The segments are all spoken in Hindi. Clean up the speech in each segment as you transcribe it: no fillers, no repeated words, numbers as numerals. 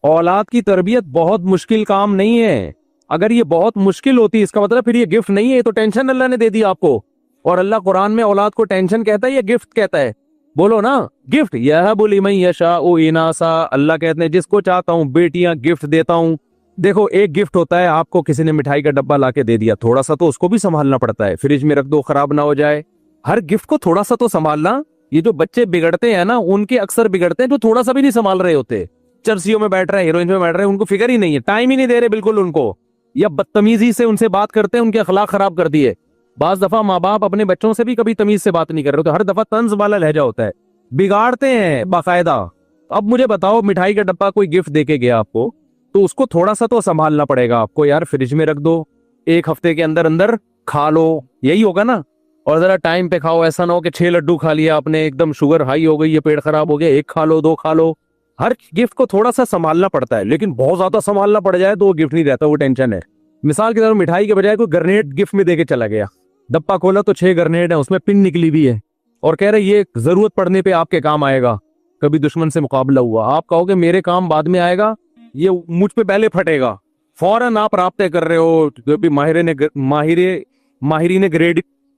औलाद की तरबियत बहुत मुश्किल काम नहीं है। अगर ये बहुत मुश्किल होती इसका मतलब फिर ये गिफ्ट नहीं है, ये तो टेंशन अल्लाह ने दे दी आपको। और अल्लाह कुरान में औलाद को टेंशन कहता है या गिफ्ट कहता है? बोलो ना। गिफ्ट। यह बोली मैं यशा ओ इनासा, अल्लाह कहते हैं जिसको चाहता हूं बेटियां गिफ्ट देता हूं। देखो एक गिफ्ट होता है, आपको किसी ने मिठाई का डब्बा लाके दे दिया, थोड़ा सा तो उसको भी संभालना पड़ता है, फ्रिज में रख दो खराब ना हो जाए। हर गिफ्ट को थोड़ा सा तो संभालना। ये जो बच्चे बिगड़ते हैं ना, उनके अक्सर बिगड़ते हैं जो थोड़ा सा भी नहीं संभाल रहे होते। चर्सियों में बैठ रहे हैं, हीरोइन में बैठ रहे हैं, उनको फिक्र ही नहीं है, टाइम ही नहीं दे रहे बिल्कुल उनको, या बदतमीजी से उनसे बात करते हैं, उनके अखलाक खराब कर दिए। बाज दफा माँ बाप अपने बच्चों से भी कभी तमीज से बात नहीं कर रहे, तो हर दफा तंज वाला लहजा होता है, बिगाड़ते हैं बाकायदा। अब मुझे बताओ, मिठाई का डब्बा कोई गिफ्ट देके गया आपको, तो उसको थोड़ा सा तो संभालना पड़ेगा आपको यार। फ्रिज में रख दो, एक हफ्ते के अंदर अंदर खा लो, यही होगा ना। और जरा टाइम पे खाओ, ऐसा ना हो कि 6 लड्डू खा लिया आपने, एकदम शुगर हाई हो गई, ये पेट खराब हो गया, एक खा लो, 2 खा लो। हर गिफ्ट को थोड़ा सा संभालना पड़ता है, लेकिन बहुत ज्यादा संभालना पड़ जाए तो वो गिफ्ट नहीं रहता, वो टेंशन है। मिसाल की तरह मिठाई के बजाय कोई ग्रेनेड गिफ्ट में देके चला गया, डब्बा खोला तो 6 ग्रेनेड है, उसमें पिन निकली भी है, और कह रहे ये जरूरत पड़ने पे आपके काम आएगा। कभी दुश्मन से मुकाबला हुआ, आप कहोगे मेरे काम बाद में आएगा, ये मुझ पे पहले फटेगा, फौरन आप राब्ते कर रहे हो। कभी माहिरी ने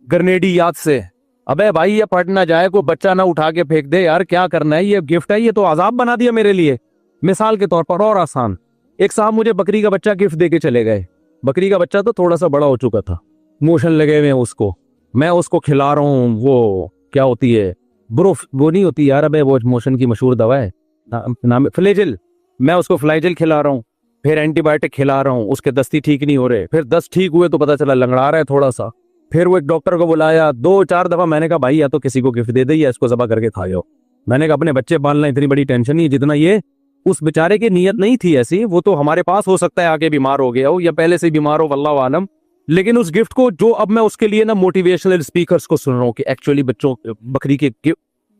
ग्रेनेडी याद से, अबे भाई ये फट ना जाए, कोई बच्चा ना उठा के फेंक दे यार, क्या करना है, ये गिफ्ट है, ये तो अजाब बना दिया मेरे लिए। मिसाल के तौर पर और आसान, एक साहब मुझे बकरी का बच्चा गिफ्ट देके चले गए। बकरी का बच्चा तो थोड़ा सा बड़ा हो चुका था, मोशन लगे हुए हैं उसको, मैं उसको खिला रहा हूँ, वो क्या होती है ब्रोफ, वो नहीं होती यार, अबे वो मोशन की मशहूर दवा है, नाम फ्लेजिल। मैं उसको फ्लाइजिल खिला रहा हूँ, फिर एंटीबायोटिक खिला रहा हूँ, उसके दस्ती ठीक नहीं हो रहे, फिर 10 ठीक हुए तो पता चला लंगड़ा रहा है थोड़ा सा। फिर वो एक डॉक्टर को बुलाया, 2-4 दफा मैंने कहा भाई या तो किसी को गिफ्ट दे दे या इसको ज़बह करके खा जाओ। मैंने कहा अपने बच्चे पालना इतनी बड़ी टेंशन नहीं, जितना ये उस बेचारे की नीयत नहीं थी ऐसी, वो तो हमारे पास हो सकता है आके बीमार हो गया हो या पहले से बीमार हो, वल्लाहु आलम। लेकिन उस गिफ्ट को जो अब मैं उसके लिए ना मोटिवेशनल स्पीकर्स को सुन रहा हूँ कि एक्चुअली बच्चों बकरी के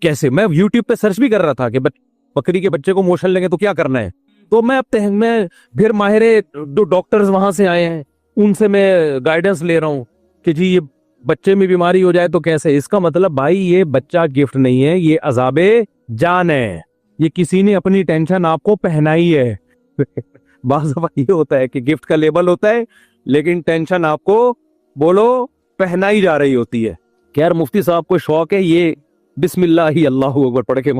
कैसे, मैं यूट्यूब पे सर्च भी कर रहा था कि बकरी के बच्चे को मोशन लगे तो क्या करना है। तो मैं फिर माहिरे जो डॉक्टर्स वहां से आए हैं उनसे मैं गाइडेंस ले रहा हूँ कि जी ये बच्चे में बीमारी हो जाए तो कैसे। इसका मतलब भाई ये बच्चा गिफ्ट नहीं है, ये अजाबे जान है, ये किसी ने अपनी टेंशन आपको पहनाई है। बाज़ दफा ये होता है कि गिफ्ट का लेबल होता है लेकिन टेंशन आपको बोलो पहनाई जा रही होती है। खैर मुफ्ती साहब को शौक है ये बिस्मिल्लाह ही अल्लाहू अकबर पढ़ के,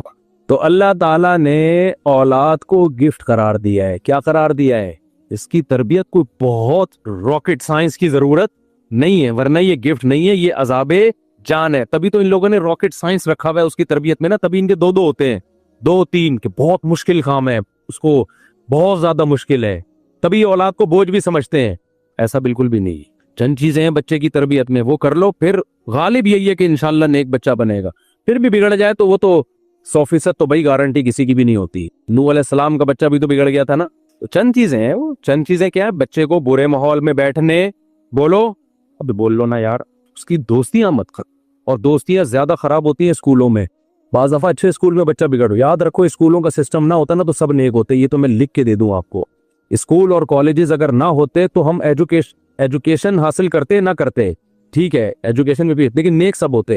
तो अल्लाह ताला ने औलाद को गिफ्ट करार दिया है। क्या करार दिया है? इसकी तरबियत कोई बहुत रॉकेट साइंस की जरूरत नहीं है, वरना ये गिफ्ट नहीं है, ये अजाबे जान है। तभी तो इन लोगों ने रॉकेट साइंस रखा हुआ है उसकी तरबियत में ना, तभी इनके 2-2 होते हैं, 2-3 के, बहुत मुश्किल काम है उसको, बहुत ज्यादा मुश्किल है, तभी औलाद को बोझ भी समझते हैं। ऐसा बिल्कुल भी नहीं, चंद चीजें हैं बच्चे की तरबियत में, वो कर लो, फिर गालिब यही है कि इंशाल्लाह नेक बच्चा बनेगा। फिर भी बिगड़ जाए तो वो तो 100% तो भाई गारंटी किसी की भी नहीं होती। नूह अलैहिस्सलाम का बच्चा भी तो बिगड़ गया था ना। तो चंद चीजें हैं, वो चंद चीजें क्या है, बच्चे को बुरे माहौल में बैठने, बोलो अब बोल लो ना यार, उसकी दोस्तियां मत कर, और दोस्तियां ज्यादा खराब होती हैं स्कूलों में। बाज़ दफा अच्छे स्कूल में बच्चा बिगड़, याद रखो स्कूलों का सिस्टम ना होता ना तो सब नेक होते, ये तो मैं लिख के दे दूं आपको। स्कूल और कॉलेजेस अगर ना होते तो हम एजुकेशन हासिल करते ना करते, ठीक है एजुकेशन में भी, लेकिन नेक सब होते,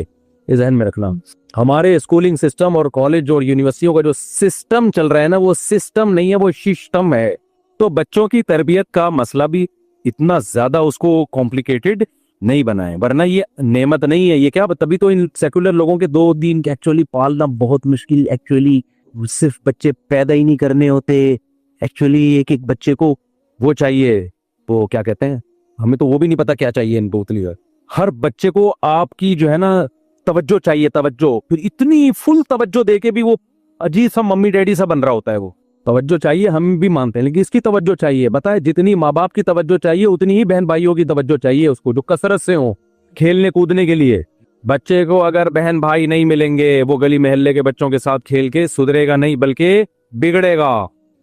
ये ज़हन में रखना। हमारे स्कूलिंग सिस्टम और कॉलेज और यूनिवर्सिटियों का जो सिस्टम चल रहा है ना, वो सिस्टम नहीं है, वो सिस्टम है। तो बच्चों की तरबियत का मसला भी इतना ज्यादा उसको कॉम्प्लिकेटेड नहीं बनाए, वरना ये नेमत नहीं है, ये क्या, तभी तो इन सेकुलर लोगों के 2 दिन के एक्चुअली पालना बहुत मुश्किल, एक्चुअली सिर्फ बच्चे पैदा ही नहीं करने होते, एक्चुअली एक एक बच्चे को वो चाहिए, वो क्या कहते हैं, हमें तो वो भी नहीं पता क्या चाहिए इन बोतली। हर बच्चे को आपकी जो है ना तवज्जो चाहिए, तवज्जो, फिर इतनी फुल तवज्जो देके भी वो अजीब सा मम्मी डैडी सा बन रहा होता है। वो तवज्जो चाहिए, हम भी मानते हैं, लेकिन इसकी तवज्जो चाहिए, बताए जितनी माँ बाप की तवज्जो चाहिए उतनी ही बहन भाइयों की तवज्जो चाहिए उसको, जो कसरत से हो खेलने कूदने के लिए। बच्चे को अगर बहन भाई नहीं मिलेंगे, वो गली मोहल्ले के बच्चों के साथ खेल के सुधरेगा नहीं, बल्कि बिगड़ेगा,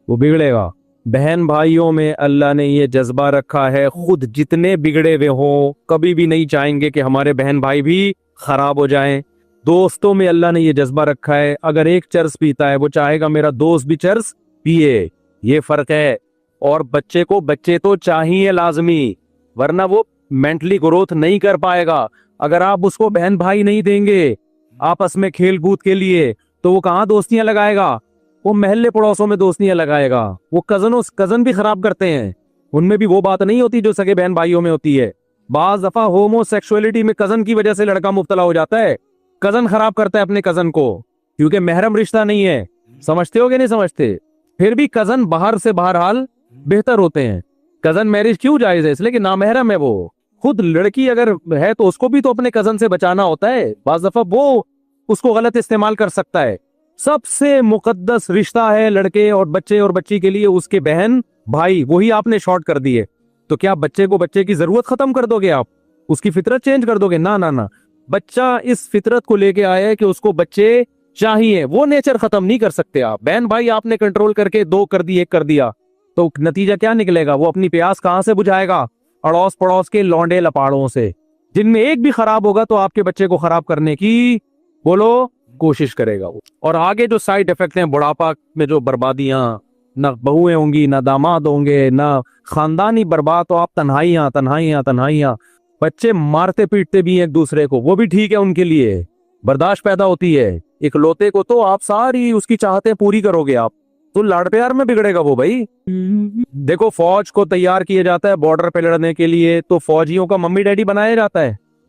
वो बिगड़ेगा। बहन भाइयों में अल्लाह ने ये जज्बा रखा है, खुद जितने बिगड़े हुए हो कभी भी नहीं चाहेंगे कि हमारे बहन भाई भी खराब हो जाएं। दोस्तों में अल्लाह ने ये जज्बा रखा है, अगर एक चर्स पीता है वो चाहेगा मेरा दोस्त भी चर्स पिए, ये फर्क है। और बच्चे को बच्चे तो चाहिए लाजमी, वरना वो मेंटली ग्रोथ नहीं कर पाएगा। अगर आप उसको बहन भाई नहीं देंगे आपस में खेल कूद के लिए, तो वो कहाँ दोस्तियां लगाएगा? वो मोहल्ले पड़ोसों में दोस्तियां लगाएगा, वो कजन भी खराब करते हैं। उनमें भी वो बात नहीं होती जो सगे बहन भाइयों में होती है। बाज दफा होमोसेक्सुअलिटी में कजन की वजह से लड़का मुब्तला हो जाता है। कजन खराब करता है अपने कजन को, क्योंकि महरम रिश्ता नहीं है। समझते हो कि नहीं समझते? फिर भी कजन बाहर से बहरहाल बेहतर होते हैं। कजन मैरिज क्यों जायज है? इसलिए कि नामहरम है वो। खुद लड़की अगर है तो उसको भी तो अपने कजन से बचाना होता है। बाज दफा वो उसको गलत इस्तेमाल कर सकता है। सबसे मुकद्दस रिश्ता है लड़के और बच्चे और बच्ची के लिए उसके बहन भाई, वही आपने शॉर्ट कर दिए। तो क्या बच्चे को बच्चे की जरूरत खत्म कर दोगे आप? उसकी फितरत चेंज कर दोगे? ना ना ना, बच्चा इस फितरत को लेके आया है कि उसको बच्चे चाहिए, वो नेचर खत्म नहीं कर सकते आप। बहन भाई आपने कंट्रोल करके 2 कर दी, 1 कर दिया, तो नतीजा क्या निकलेगा? वो अपनी प्यास कहां से बुझाएगा? अड़ोस पड़ोस के लौंडे लपाड़ों से, जिनमें एक भी खराब होगा तो आपके बच्चे को खराब करने की बोलो कोशिश करेगा वो। और आगे जो साइड इफेक्ट हैं, बुढ़ापा में जो बर्बादियां, ना बहुएं होंगी, ना दामाद होंगे, ना खानदानी बर्बाद, तो आप तन्हाइयां तन्हाइयां तन्हाइयां। बच्चे मारते पीटते भी एक दूसरे को, वो भी ठीक है, उनके लिए बर्दाश्त पैदा होती है। इकलौते को तो आप सारी उसकी चाहतें पूरी करोगे आप, तो लाड़ प्यार में बिगड़ेगा वो भाई। देखो, फौज को तैयार किया जाता है बॉर्डर पे लड़ने के लिए, तो फौजियों का मम्मी डैडी बनाया जाता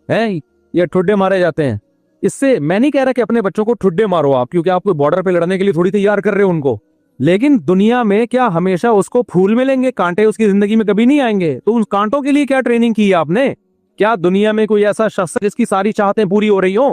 है या ठुड्डे मारे जाते हैं। इससे मैं नहीं कह रहा कि अपने बच्चों को ठुड्डे मारो आप, क्योंकि आप कोई बॉर्डर पे लड़ने के लिए थोड़ी तैयार कर रहे हो उनको। लेकिन दुनिया में क्या हमेशा उसको फूल मिलेंगे? कांटे उसकी जिंदगी में कभी नहीं आएंगे। तो उन कांटों के लिए क्या ट्रेनिंग की है आपने? क्या दुनिया में कोई ऐसा शख्स जिसकी सारी चाहतें पूरी हो रही हो?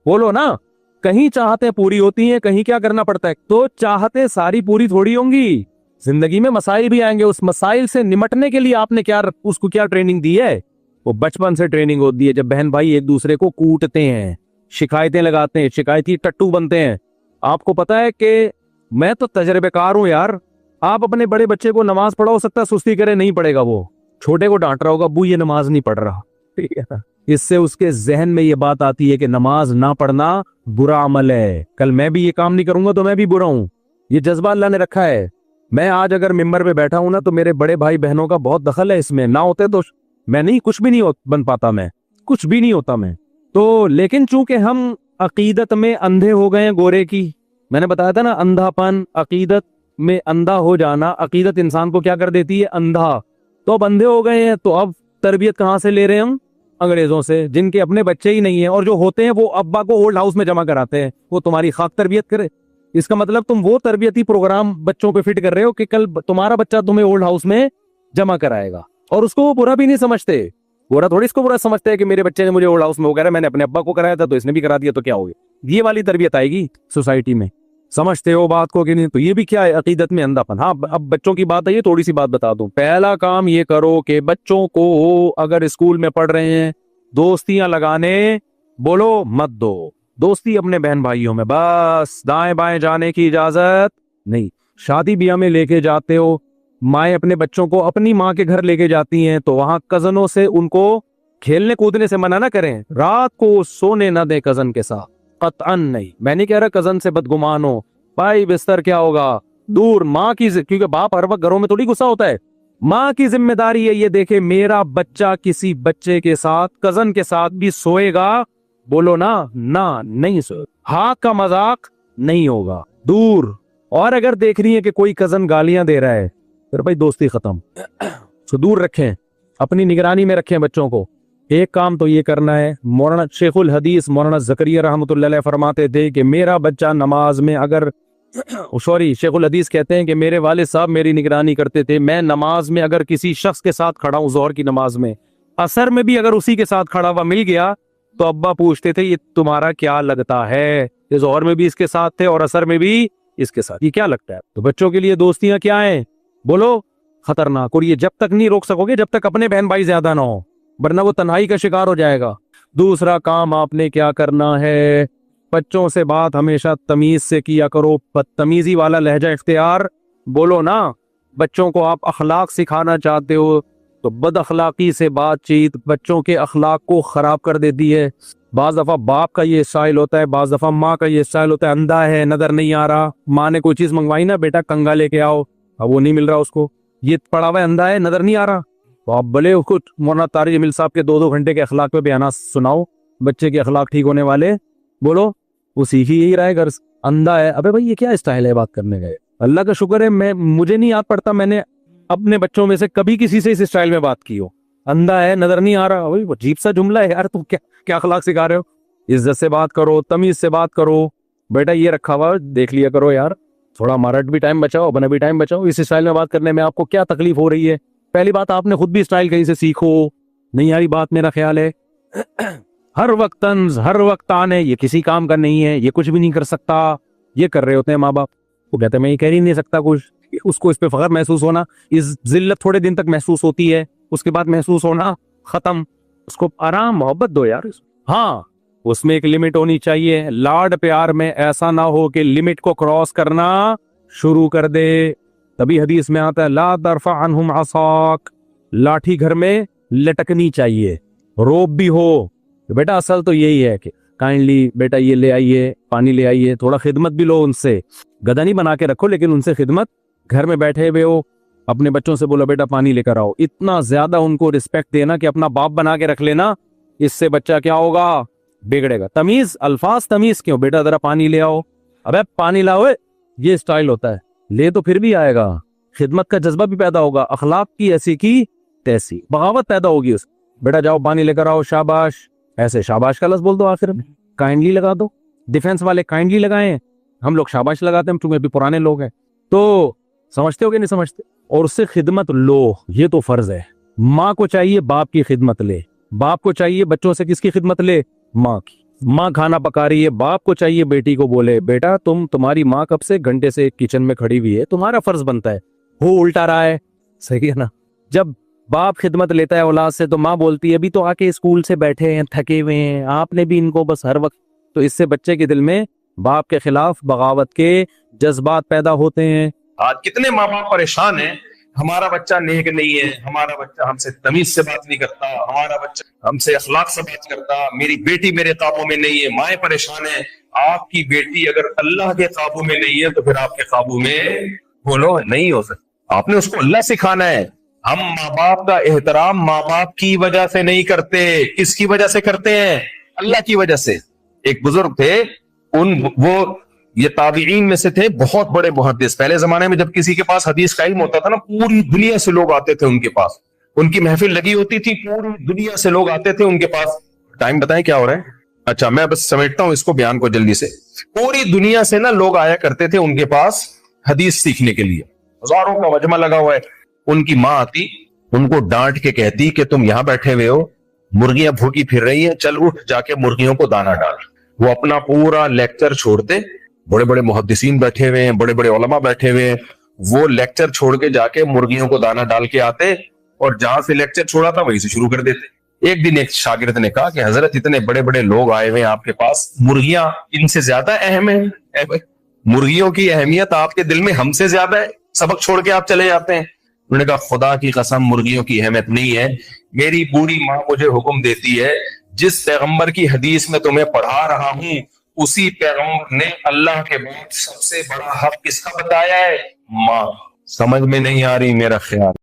बोलो ना। कहीं चाहतें पूरी होती हैं, कहीं क्या करना पड़ता है। तो चाहतें सारी पूरी थोड़ी होंगी, जिंदगी में मसाइल भी आएंगे। उस मसाइल से निमटने के लिए आपने उसको क्या ट्रेनिंग दी है? वो बचपन से ट्रेनिंग होती है। जब बहन भाई एक दूसरे को कूटते हैं, शिकायतें लगाते हैं, शिकायती टट्टू बनते हैं। आपको पता है कि मैं तो तजर्बेकार हूं यार। आप अपने बड़े बच्चे को नमाज पढ़ा, हो सकता है सुस्ती करे, नहीं पड़ेगा, वो छोटे को डांट रहा होगा, अब्बू ये नमाज नहीं पढ़ रहा, ठीक है ना। इससे उसके जहन में ये बात आती है कि नमाज ना पढ़ना बुरा अमल है, कल मैं भी ये काम नहीं करूंगा तो मैं भी बुरा हूं। ये जज्बा अल्लाह ने रखा है। मैं आज अगर मिंबर पे बैठा हूं ना, तो मेरे बड़े भाई बहनों का बहुत दखल है इसमें। ना होते तो मैं नहीं, कुछ भी नहीं बन पाता, मैं कुछ भी नहीं होता मैं तो। लेकिन चूंकि हम अकीदत में अंधे हो गए हैं गोरे की, मैंने बताया था ना, अंधापन, अकीदत में अंधा हो जाना। अकीदत इंसान को क्या कर देती है? अंधा। तो अब अंधे हो गए हैं, तो अब तरबियत कहां से ले रहे हैं हम? अंग्रेजों से, जिनके अपने बच्चे ही नहीं है, और जो होते हैं वो अब्बा को ओल्ड हाउस में जमा कराते हैं, वो तुम्हारी खाक तरबियत करे। इसका मतलब तुम वो तरबियती प्रोग्राम बच्चों पे फिट कर रहे हो कि कल तुम्हारा बच्चा तुम्हें ओल्ड हाउस में जमा कराएगा, और उसको वो बुरा भी नहीं समझते। बुरा थोड़ी इसको बुरा समझते हैं कि मेरे बच्चे ने मुझे ओल्ड हाउस में, वो कह रहा है मैंने अपने अब्बा को कराया था तो इसने भी करा दिया, तो क्या हो गया? ये वाली तरबियत आएगी सोसाइटी में। समझते हो बात को कि नहीं? तो ये भी क्या है? अकीदत में अंधापन। हाँ, अब बच्चों की बात है, ये थोड़ी सी बात बता दूं। पहला काम ये करो कि बच्चों को अगर स्कूल में पढ़ रहे हैं, दोस्तियां लगाने बोलो मत दो। दोस्ती अपने बहन भाइयों में बस, दाएं बाएं जाने की इजाजत नहीं। शादी ब्याह में लेके जाते हो, माएँ अपने बच्चों को अपनी माँ के घर लेके जाती हैं, तो वहां कजनों से उनको खेलने कूदने से मना ना करें। रात को सोने ना दें कजन के साथ, कतअन नहीं। मैं नहीं कह रहा कजन से बदगुमान हो, भाई बिस्तर क्या होगा, दूर। माँ की, क्योंकि बाप हर वक्त घरों में थोड़ी गुस्सा होता है। माँ की जिम्मेदारी है ये देखे मेरा बच्चा किसी बच्चे के साथ, कजन के साथ भी सोएगा। बोलो ना, ना नहीं सोए, हाँ का मजाक नहीं होगा, दूर। और अगर देख रही है कि कोई कजन गालियां दे रहा है, फिर भाई दोस्ती खत्म। तो दूर रखें, अपनी निगरानी में रखें बच्चों को। एक काम तो ये करना है, मौलाना शेखुल हदीस मौलाना जकरिया रहमतुल्लाह अलैह फरमाते थे कि मेरा बच्चा नमाज में अगर सॉरी शेखुल हदीस कहते हैं कि मेरे वालिद साहब मेरी निगरानी करते थे, मैं नमाज में अगर किसी शख्स के साथ खड़ा हूं, जोहर की नमाज में, असर में भी अगर उसी के साथ खड़ा हुआ मिल गया, तो अब्बा पूछते थे ये तुम्हारा क्या लगता है? ये जोहर में भी इसके साथ थे और असर में भी इसके साथ, ये क्या लगता है? तो बच्चों के लिए दोस्तियां क्या हैं? बोलो खतरनाक। और ये जब तक नहीं रोक सकोगे जब तक अपने बहन भाई ज्यादा ना हो, वरना वो तन्हाई का शिकार हो जाएगा। दूसरा काम आपने क्या करना है, बच्चों से बात हमेशा तमीज से किया करो, बदतमीजी वाला लहजा इख्तियार बोलो ना। बच्चों को आप अखलाक सिखाना चाहते हो, तो बद अखलाकी से बातचीत बच्चों के अखलाक को खराब कर देती है। बाज दफा बाप का ये स्टाइल होता है, बाज दफा माँ का ये स्टाइल होता है, अंधा है, नजर नहीं आ रहा, माँ ने कोई चीज मंगवाई ना, बेटा कंगा लेके आओ, अब वो नहीं मिल रहा उसको, ये पड़ा हुआ अंधा है, नजर नहीं आ रहा, तो आप भले उसको मौलाना तारिक जमील साहब के 2-2 घंटे के अखलाक पे बयान सुनाओ, बच्चे के अखलाक ठीक होने वाले, बोलो वो सीख ही यही रहा है घर से। अंधा है। अबे भाई ये क्या स्टाइल है बात करने का? अल्लाह का शुक्र है मुझे नहीं याद पड़ता मैंने अपने बच्चों में से कभी किसी से इस स्टाइल में बात की हो। अंधा है, नजर नहीं आ रहा, वही अजीब सा जुमला है यार। तुम क्या क्या अखलाक सिखा रहे हो? इज्जत से बात करो, तमीज से बात करो। बेटा ये रखा हुआ देख लिया करो यार, थोड़ा हमारा भी टाइम बचाओ, अपना भी टाइम बचाओ। इस स्टाइल में बात करने में आपको क्या तकलीफ हो रही है? पहली बात, आपने खुद भी स्टाइल कहीं से सीखो। नहीं यारी बात, मेरा ख्याल है हर वक्त तंज, हर वक्त आने, ये किसी काम का नहीं है, ये कुछ भी नहीं कर सकता। ये कर रहे होते हैं माँ बाप। वो कहते हैं मैं ये कह ही नहीं सकता कुछ। उसको इस पे फख्र महसूस होना, इस जिल्लत थोड़े दिन तक महसूस होती है, उसके बाद महसूस होना खत्म। उसको आराम मोहब्बत दो यार। हाँ, उसमें एक लिमिट होनी चाहिए। लाड प्यार में ऐसा ना हो कि लिमिट को क्रॉस करना शुरू कर दे। तभी हदीस में आता है ला तरफा अन्हुम असाक, लाठी घर में लटकनी चाहिए। रोब भी हो बेटा, असल तो यही है कि काइंडली बेटा ये ले आइए, पानी ले आइए, थोड़ा खिदमत भी लो उनसे। गधा नहीं बना के रखो, लेकिन उनसे खिदमत। घर में बैठे हुए हो, अपने बच्चों से बोलो बेटा पानी लेकर आओ। इतना ज्यादा उनको रिस्पेक्ट देना कि अपना बाप बना के रख लेना। इससे बच्चा क्या होगा? बिगड़ेगा। तमीज, अल्फाज तमीज क्यों? बेटा जरा पानी ले आओ। अबे पानी लाओ, ये स्टाइल होता है। ले तो फिर भी आएगा, खिदमत का जज्बा भी पैदा होगा, अखलाक की ऐसी की तैसी बगावत पैदा होगी उस। बेटा जाओ पानी लेकर आओ, शाबाश। ऐसे शाबाश का लफ्ज बोल दो आखिर में, काइंडली लगा दो। डिफेंस वाले काइंडली लगाएं, हम लोग शाबाश लगाते हैं क्योंकि अभी पुराने लोग हैं। तो समझते हो कि नहीं समझते? और उससे खिदमत लो, ये तो फर्ज है। माँ को चाहिए बाप की खिदमत ले, बाप को चाहिए बच्चों से किसकी खिदमत ले? माँ की। माँ खाना पका रही है, बाप को चाहिए बेटी को बोले बेटा तुम्हारी माँ कब से घंटे से किचन में खड़ी हुई है, तुम्हारा फर्ज बनता है। हो उल्टा रहा है, सही है ना? जब बाप खिदमत लेता है औलाद से तो माँ बोलती है अभी तो आके स्कूल से बैठे हैं, थके हुए हैं, आपने भी इनको बस हर वक्त। तो इससे बच्चे के दिल में बाप के खिलाफ बगावत के जज्बात पैदा होते हैं। आज कितने माँ बाप परेशान हैं, हमारा बच्चा नेक नहीं है, हमारा बच्चा हमसे तमीज से बात नहीं करता, हमारा बच्चा हमसे अखलाक से बात करता, मेरी बेटी मेरे काबू में नहीं है। माएं परेशान है। आपकी बेटी अगर अल्लाह के काबू में नहीं है तो फिर आपके काबू में बोलो नहीं हो सकता। आपने उसको अल्लाह सिखाना है। हम माँ बाप का एहतराम माँ बाप की वजह से नहीं करते, किसकी वजह से करते हैं? अल्लाह की वजह से। एक बुजुर्ग थे, वो ये ताबीईन में से थे, बहुत बड़े मुहद्दिस। पहले जमाने में जब किसी के पास हदीस का इल्म होता था ना, पूरी दुनिया से लोग आते थे उनके पास। उनकी महफिल लगी होती थी, पूरी दुनिया से लोग आते थे उनके पास। टाइम बताएं क्या हो रहा है? अच्छा, मैं बस समेटता हूं इसको बयान को जल्दी से। पूरी दुनिया से ना लोग आया करते थे उनके पास हदीस सीखने के लिए, हजारों का मजमा लगा हुआ है। उनकी माँ आती, उनको डांट के कहती कि तुम यहां बैठे हुए हो, मुर्गियां भूखी फिर रही हैं, चल उठ जाके मुर्गियों को दाना डाल। वो अपना पूरा लेक्चर छोड़ते, बड़े बड़े मुहद्दिसीन बैठे हुए हैं, बड़े बड़े उलमा बैठे हुए हैं, वो लेक्चर छोड़ के जाके मुर्गियों को दाना डाल के आते और जहां से लेक्चर छोड़ा था वहीं से शुरू कर देते। एक दिन एक शागिर्द ने कहा कि हजरत इतने बड़े बड़े लोग आए हुए हैं आपके पास, मुर्गियां इनसे ज्यादा अहम है? मुर्गियों की अहमियत आपके दिल में हमसे ज्यादा है, सबक छोड़ के आप चले जाते हैं। उन्होंने कहा खुदा की कसम मुर्गियों की अहमियत नहीं है। मेरी बूढ़ी माँ मुझे हुक्म देती है, जिस पैगंबर की हदीस में तुम्हें पढ़ा रहा हूं उसी पैगंबर ने अल्लाह के बाद सबसे बड़ा हक किसका बताया है? माँ। समझ में नहीं आ रही मेरा ख्याल।